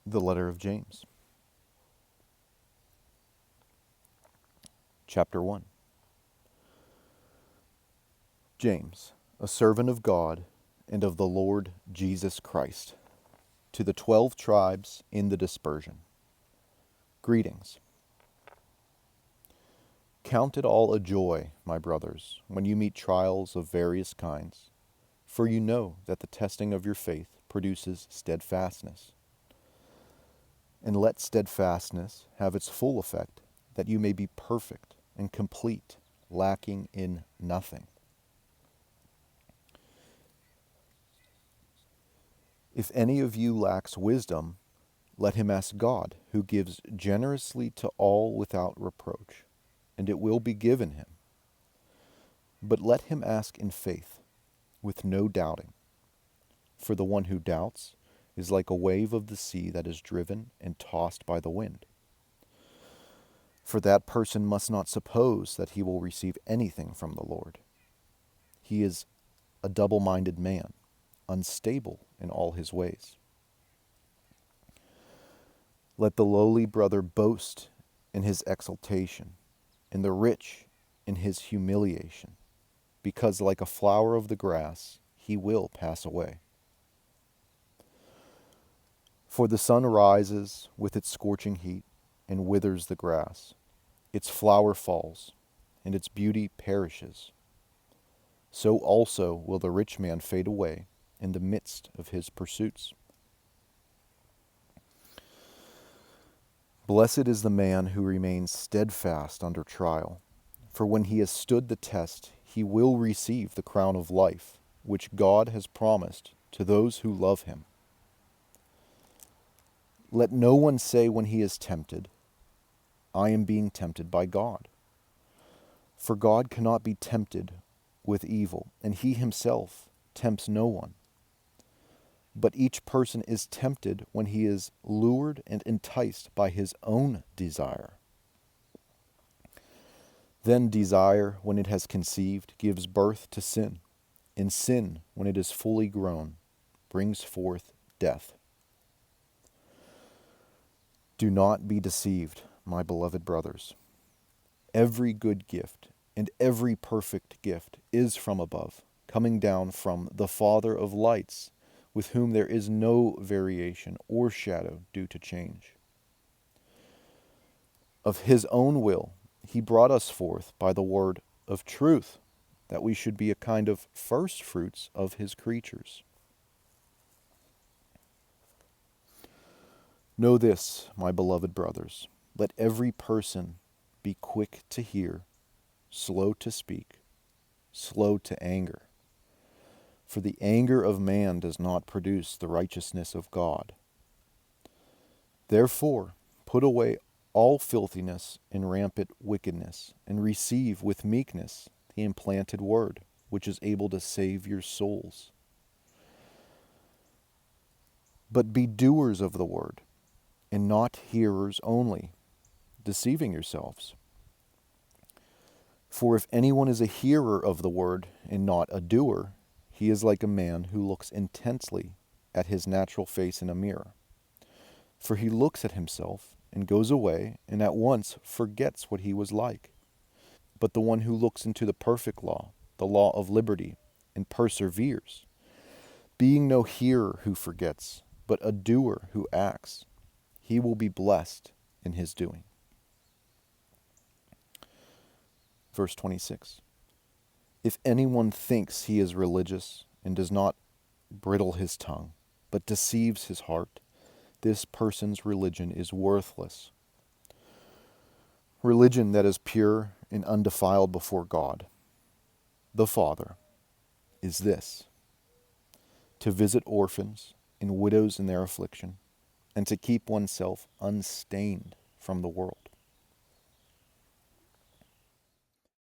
The letter of James. Chapter 1. James, a servant of God and of the Lord Jesus Christ, to the 12 tribes in the dispersion. Greetings. Count it all a joy, my brothers, when you meet trials of various kinds, for you know that the testing of your faith produces steadfastness. And let steadfastness have its full effect, that you may be perfect and complete, lacking in nothing. If any of you lacks wisdom, let him ask God, who gives generously to all without reproach, and it will be given him. But let him ask in faith, with no doubting. For the one who doubts is like a wave of the sea that is driven and tossed by the wind. For that person must not suppose that he will receive anything from the Lord. He is a double-minded man, unstable in all his ways. Let the lowly brother boast in his exaltation, and the rich in his humiliation, because like a flower of the grass, he will pass away. For the sun rises with its scorching heat and withers the grass. Its flower falls, and its beauty perishes. So also will the rich man fade away in the midst of his pursuits. Blessed is the man who remains steadfast under trial, for when he has stood the test, he will receive the crown of life, which God has promised to those who love him. Let no one say when he is tempted, I am being tempted by God. For God cannot be tempted with evil, and he himself tempts no one. But each person is tempted when he is lured and enticed by his own desire. Then desire, when it has conceived, gives birth to sin, and sin, when it is fully grown, brings forth death. Do not be deceived, my beloved brothers. Every good gift and every perfect gift is from above, coming down from the Father of lights, with whom there is no variation or shadow due to change. Of his own will, he brought us forth by the word of truth, that we should be a kind of first fruits of his creatures. Know this, my beloved brothers, let every person be quick to hear, slow to speak, slow to anger. For the anger of man does not produce the righteousness of God. Therefore, put away all filthiness and rampant wickedness, and receive with meekness the implanted word, which is able to save your souls. But be doers of the word, and not hearers only, deceiving yourselves. For if anyone is a hearer of the word and not a doer, he is like a man who looks intensely at his natural face in a mirror. For he looks at himself and goes away and at once forgets what he was like. But the one who looks into the perfect law, the law of liberty, and perseveres, being no hearer who forgets, but a doer who acts, he will be blessed in his doing. Verse 26. If anyone thinks he is religious and does not bridle his tongue, but deceives his heart, this person's religion is worthless. Religion that is pure and undefiled before God, the Father, is this: to visit orphans and widows in their affliction, and to keep oneself unstained from the world.